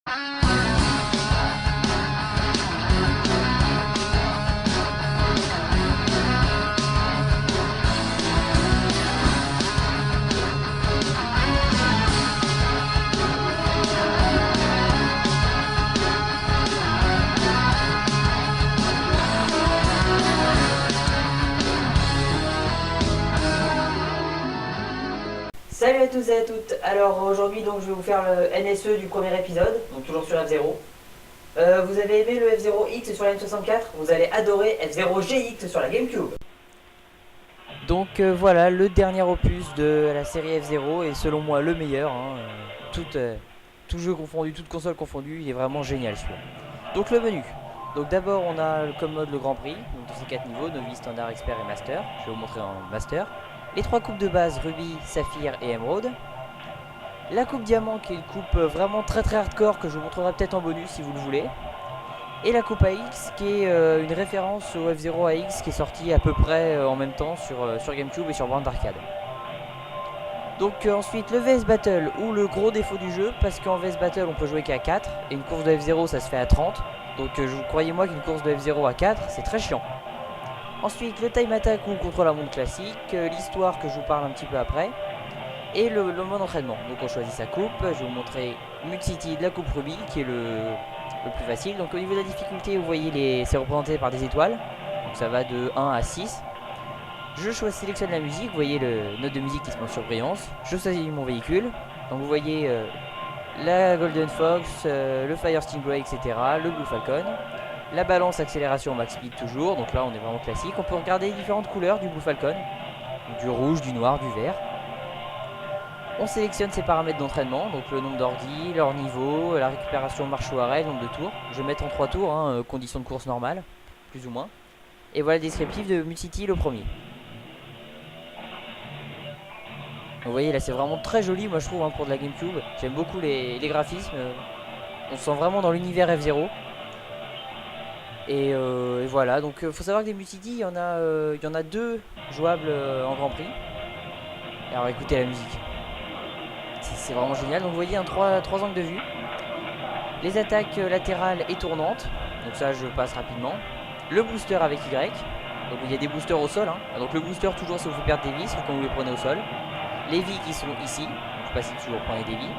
Salut à tous et à toutes. Alors aujourd'hui donc je vais vous faire le NSE du premier épisode, donc toujours sur F0. Vous avez aimé le F0X sur la M64, vous allez adorer F0GX sur la GameCube. Donc voilà le dernier opus de la série F0 et selon moi le meilleur. Tout jeu confondu, toute console confondue, il est vraiment génial celui-là. Donc le menu. Donc d'abord on a comme mode le Grand Prix, donc dans ces 4 niveaux, Novice, Standard, Expert et Master. Je vais vous montrer en Master. Les 3 coupes de base, Ruby, Saphir et Emerald. La coupe Diamant qui est une coupe vraiment très hardcore que je vous montrerai peut-être en bonus si vous le voulez. Et la coupe AX qui est une référence au F0 AX qui est sorti à peu près en même temps sur GameCube et sur bande d'arcade. Donc ensuite le VS Battle ou le gros défaut du jeu parce qu'en VS Battle on peut jouer qu'à 4 et une course de F0 ça se fait à 30. Donc croyez-moi qu'une course de F0 à 4 c'est très chiant. Ensuite le time attack ou contrôle à montre classique, l'histoire que je vous parle un petit peu après. Et le mode entraînement. Donc on choisit sa coupe, je vais vous montrer Mud City de la coupe Ruby qui est le plus facile. Donc au niveau de la difficulté vous voyez c'est représenté par des étoiles. Donc ça va de 1 à 6. Je sélectionne la musique, vous voyez le note de musique qui se montre sur brillance. Je choisis mon véhicule. Donc vous voyez la Golden Fox, le Fire Stingray, etc. Le Blue Falcon. La balance accélération max speed toujours. Donc là on est vraiment classique. On peut regarder les différentes couleurs du Blue Falcon. Donc, du rouge, du noir, du vert. On sélectionne ses paramètres d'entraînement, donc le nombre d'ordi, leur niveau, la récupération marche ou arrêt, le nombre de tours. Je vais mettre en 3 tours, conditions de course normales, plus ou moins. Et voilà le descriptif de Mud City le premier. Vous voyez là c'est vraiment très joli moi je trouve pour de la GameCube. J'aime beaucoup les graphismes. On se sent vraiment dans l'univers F0. Et voilà, donc faut savoir que des Mud City, il y en a 2 jouables en Grand Prix. Et alors écoutez la musique. C'est vraiment génial. Donc vous voyez 3 angles de vue. Les attaques latérales et tournantes. Donc ça je passe rapidement. Le booster avec Y. Donc il y a des boosters au sol. Donc le booster toujours ça vous fait perdre des vies sauf quand vous les prenez au sol. Les vies qui sont ici. Donc je passe ici toujours prenez des vies.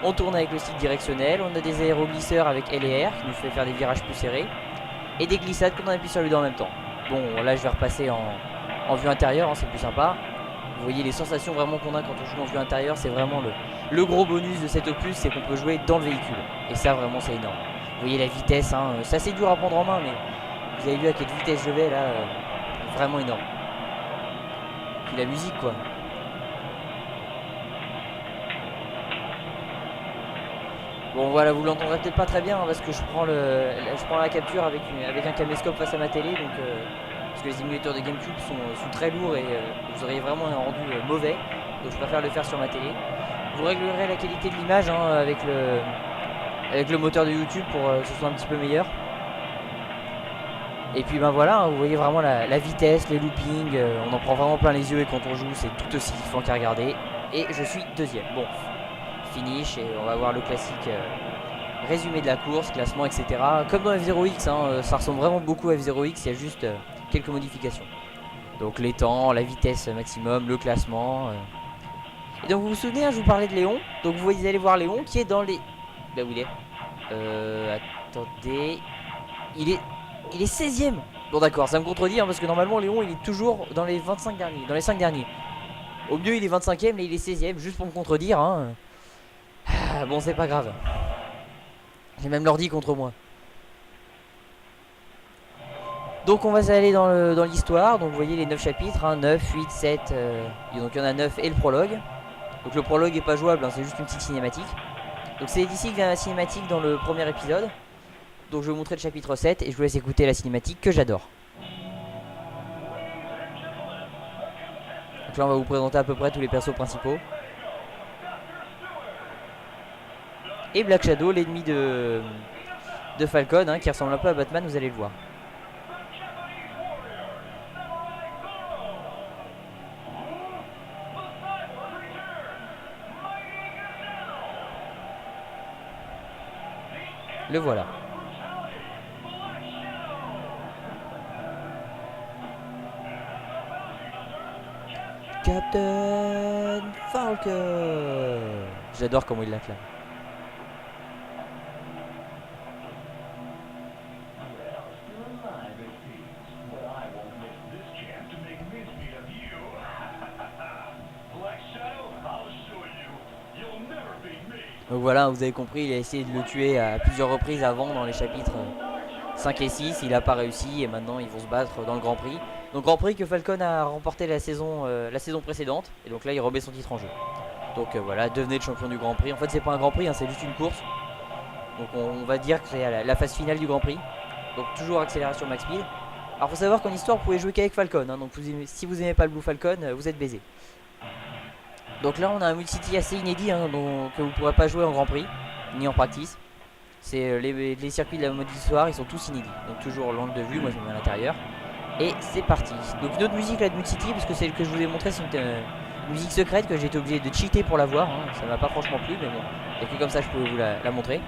On tourne avec le stick directionnel. On a des aéroglisseurs avec L et R qui nous fait faire des virages plus serrés. Et des glissades quand on appuie sur les deux en même temps. Bon là je vais repasser en vue intérieure, c'est plus sympa. Vous voyez les sensations vraiment qu'on a quand on joue en vue intérieure, c'est vraiment le gros bonus de cet opus, c'est qu'on peut jouer dans le véhicule. Et ça vraiment c'est énorme. Vous voyez la vitesse, c'est assez dur à prendre en main, mais vous avez vu à quelle vitesse je vais là, vraiment énorme. Puis la musique quoi. Bon voilà, vous l'entendrez peut-être pas très bien parce que je prends la capture avec un caméscope face à ma télé, donc parce que les émulateurs de GameCube sont très lourds et vous auriez vraiment un rendu mauvais. Donc je préfère le faire sur ma télé. Vous réglerez la qualité de l'image avec le moteur de YouTube pour que ce soit un petit peu meilleur. Et puis ben voilà, vous voyez vraiment la vitesse, les loopings, on en prend vraiment plein les yeux et quand on joue c'est tout aussi kiffant qu'à regarder. Et je suis deuxième. Bon, finish et on va voir le classique résumé de la course, classement, etc. Comme dans F0X, ça ressemble vraiment beaucoup à F0X, il y a juste quelques modifications. Donc les temps, la vitesse maximum, le classement. Et donc vous vous souvenez, je vous parlais de Léon. Donc vous allez voir Léon qui est dans les... Là où il est attendez... Il est 16ème. Bon d'accord, ça me contredit parce que normalement Léon il est toujours dans les 25 derniers, dans les 5 derniers. Au mieux il est 25ème, mais il est 16ème, juste pour me contredire. Bon c'est pas grave. J'ai même l'ordi contre moi. Donc on va aller dans l'histoire. Donc vous voyez les 9 chapitres, 9, 8, 7 donc il y en a 9 et le prologue. Donc le prologue est pas jouable, c'est juste une petite cinématique. Donc c'est d'ici que vient la cinématique dans le premier épisode. Donc je vais vous montrer le chapitre 7 et je vous laisse écouter la cinématique que j'adore. Donc là on va vous présenter à peu près tous les persos principaux. Et Black Shadow, l'ennemi de Falcon, qui ressemble un peu à Batman, vous allez le voir. Le voilà. Captain Falcon. J'adore comment il l'acclame. Donc voilà, vous avez compris, il a essayé de le tuer à plusieurs reprises avant dans les chapitres 5 et 6. Il n'a pas réussi et maintenant ils vont se battre dans le Grand Prix. Donc Grand Prix que Falcon a remporté la saison précédente. Et donc là il remet son titre en jeu. Donc voilà, devenez le champion du Grand Prix. En fait c'est pas un Grand Prix, hein, c'est juste une course. Donc on va dire que c'est la phase finale du Grand Prix. Donc toujours accélération max speed. Alors faut savoir qu'en histoire vous pouvez jouer qu'avec Falcon, hein, donc si vous aimez pas le Blue Falcon, vous êtes baisé. Donc là on a un multi assez inédit, hein, que vous ne pourrez pas jouer en Grand Prix ni en practice. C'est les circuits de la mode histoire, ils sont tous inédits. Donc toujours l'angle de vue, moi je me mets à l'intérieur. Et c'est parti. Donc une autre musique là de Multi-City, parce que celle que je vous ai montré c'est une musique secrète que j'ai été obligé de cheater pour la voir, hein. Ça m'a pas franchement plu mais bon. Et que comme ça je peux vous la montrer.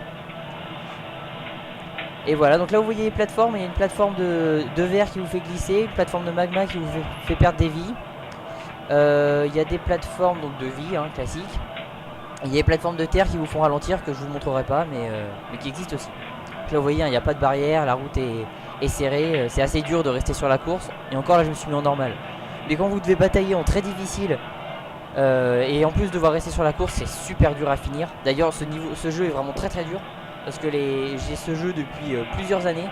Et voilà, donc là vous voyez les plateformes, il y a une plateforme de verre qui vous fait glisser, une plateforme de magma qui vous fait perdre des vies. Il y a des plateformes donc de vie, hein, classiques. Il y a des plateformes de terre qui vous font ralentir que je vous montrerai pas mais qui existent aussi. Donc là vous voyez, hein, il n'y a pas de barrière, la route est serrée, c'est assez dur de rester sur la course. Et encore là je me suis mis en normal. Mais quand vous devez batailler en très difficile et en plus devoir rester sur la course, c'est super dur à finir. D'ailleurs ce jeu est vraiment très dur. Parce que j'ai ce jeu depuis plusieurs années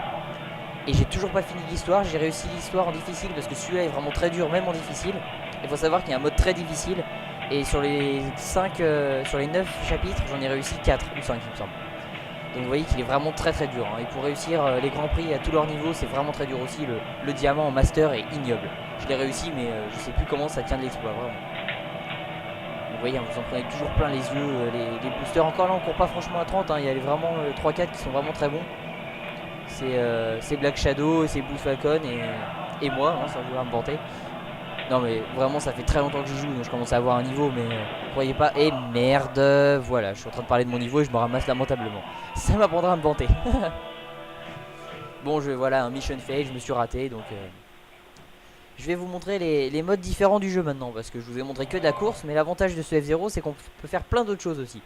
et j'ai toujours pas fini l'histoire. J'ai réussi l'histoire en difficile parce que celui-là est vraiment très dur, même en difficile. Il faut savoir qu'il y a un mode très difficile et sur les 9 chapitres, j'en ai réussi 4 ou 5 il me semble. Donc vous voyez qu'il est vraiment très dur, hein. Et pour réussir les grands prix à tous leurs niveaux, c'est vraiment très dur aussi. Le diamant en master est ignoble. Je l'ai réussi mais je sais plus comment ça tient de l'exploit vraiment. Vous voyez, vous en prenez toujours plein les yeux, les boosters. Encore là on court pas franchement à 30, hein. Il y a vraiment 3-4 qui sont vraiment très bons. C'est Black Shadow, c'est Blue Falcon et moi, hein, sans vouloir me vanter. Non mais vraiment ça fait très longtemps que j'y joue, donc je commence à avoir un niveau, mais croyez pas. Et merde, voilà, je suis en train de parler de mon niveau et je me ramasse lamentablement. Ça m'apprendra à me vanter. Bon, voilà, un mission fail, je me suis raté, donc... Je vais vous montrer les modes différents du jeu maintenant, parce que je vous ai montré que de la course, mais l'avantage de ce F-Zero c'est qu'on peut faire plein d'autres choses aussi.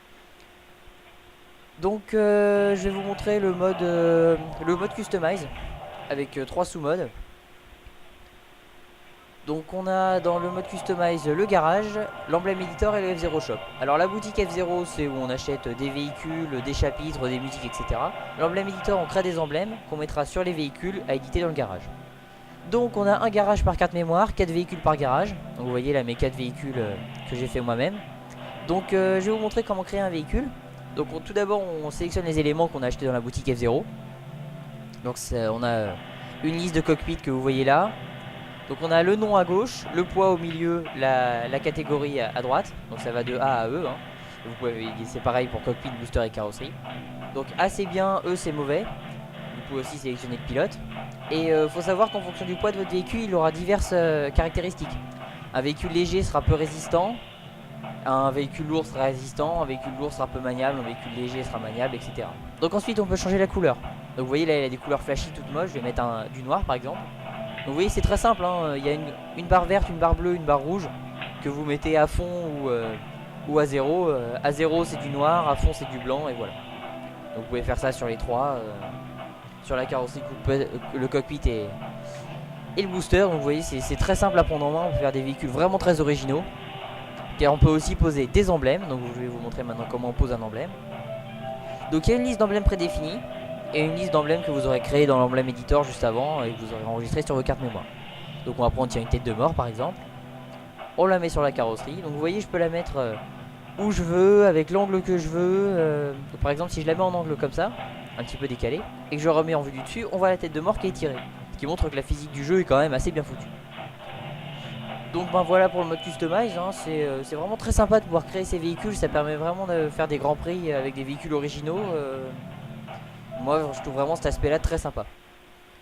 Donc je vais vous montrer le mode Customize, avec 3 sous-modes. Donc on a dans le mode Customize le garage, l'emblème editor et le F-Zero Shop. Alors la boutique F-Zero c'est où on achète des véhicules, des chapitres, des musiques, etc. L'emblème editor on crée des emblèmes qu'on mettra sur les véhicules à éditer dans le garage. Donc on a un garage par carte mémoire, 4 véhicules par garage. Donc vous voyez là mes 4 véhicules que j'ai fait moi-même. Donc je vais vous montrer comment créer un véhicule. Donc tout d'abord on sélectionne les éléments qu'on a achetés dans la boutique F-Zero. Donc on a une liste de cockpit que vous voyez là. Donc on a le nom à gauche, le poids au milieu, la catégorie à droite. Donc ça va de A à E, hein. C'est pareil pour cockpit, booster et carrosserie. Donc A c'est bien, E c'est mauvais. Vous pouvez aussi sélectionner le pilote. Et faut savoir qu'en fonction du poids de votre véhicule, il aura diverses caractéristiques. Un véhicule léger sera peu résistant, un véhicule lourd sera résistant, un véhicule lourd sera peu maniable, un véhicule léger sera maniable, etc. Donc ensuite on peut changer la couleur. Donc vous voyez là il a des couleurs flashy toutes moches, je vais mettre du noir par exemple. Donc vous voyez c'est très simple, hein. Il y a une barre verte, une barre bleue, une barre rouge que vous mettez à fond ou à zéro. À zéro c'est du noir, à fond c'est du blanc et voilà. Donc vous pouvez faire ça sur les trois. Sur la carrosserie, le cockpit et le booster. Donc vous voyez c'est très simple à prendre en main. On peut faire des véhicules vraiment très originaux. Car on peut aussi poser des emblèmes. Donc je vais vous montrer maintenant comment on pose un emblème. Donc il y a une liste d'emblèmes prédéfinie et une liste d'emblèmes que vous aurez créé dans l'emblème editor juste avant et que vous aurez enregistré sur vos cartes mémoire. Donc on va prendre une tête de mort par exemple. On la met sur la carrosserie. Donc vous voyez je peux la mettre où je veux, avec l'angle que je veux. Par exemple si je la mets en angle comme ça, un petit peu décalé, et que je remets en vue du dessus, on voit la tête de mort qui est tirée. Ce qui montre que la physique du jeu est quand même assez bien foutue. Donc ben voilà pour le mode Customize, hein. C'est vraiment très sympa de pouvoir créer ces véhicules, ça permet vraiment de faire des grands prix avec des véhicules originaux. Moi je trouve vraiment cet aspect là très sympa.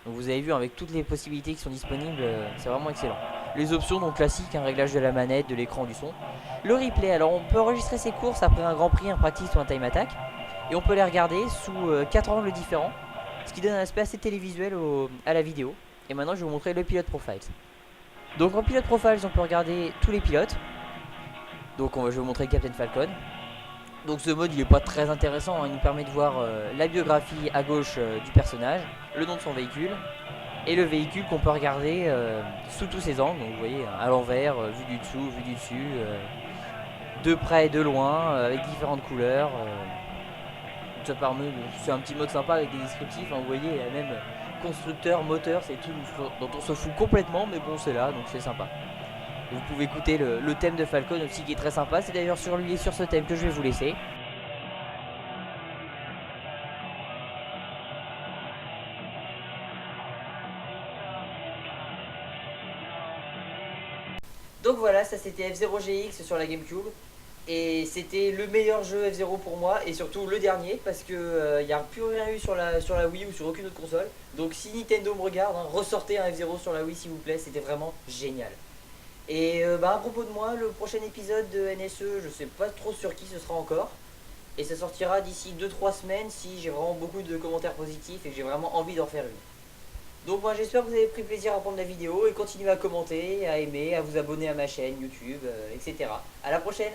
Donc vous avez vu avec toutes les possibilités qui sont disponibles, c'est vraiment excellent. Les options donc classiques, un réglage de la manette, de l'écran, du son. Le replay, alors on peut enregistrer ses courses après un grand prix, un practice ou un time attack. Et on peut les regarder sous 4 angles différents, ce qui donne un aspect assez télévisuel à la vidéo. Et maintenant je vais vous montrer le Pilot Profiles. Donc en Pilot Profiles on peut regarder tous les pilotes. Donc je vais vous montrer Captain Falcon. Donc ce mode il est pas très intéressant, hein. Il nous permet de voir la biographie à gauche du personnage, le nom de son véhicule et le véhicule qu'on peut regarder sous tous ses angles. Donc vous voyez à l'envers, vue du dessous, vue du dessus, de près et de loin, avec différentes couleurs. Ça permet, c'est un petit mode sympa avec des descriptifs, hein. Vous voyez, il y a même constructeur, moteur, c'est tout dont on se fout complètement, mais bon c'est là donc c'est sympa. Vous pouvez écouter le thème de Falcon aussi qui est très sympa. C'est d'ailleurs sur lui et sur ce thème que je vais vous laisser. Donc voilà, ça c'était F0GX sur la GameCube. Et c'était le meilleur jeu F0 pour moi, et surtout le dernier, parce que il n'y a plus rien eu sur la Wii ou sur aucune autre console. Donc si Nintendo me regarde, hein, ressortez un F0 sur la Wii s'il vous plaît, c'était vraiment génial. Et à propos de moi, le prochain épisode de NSE, je sais pas trop sur qui ce sera encore. Et ça sortira d'ici 2-3 semaines si j'ai vraiment beaucoup de commentaires positifs et que j'ai vraiment envie d'en faire une. Donc moi j'espère que vous avez pris plaisir à prendre la vidéo et continuez à commenter, à aimer, à vous abonner à ma chaîne YouTube, etc. A la prochaine!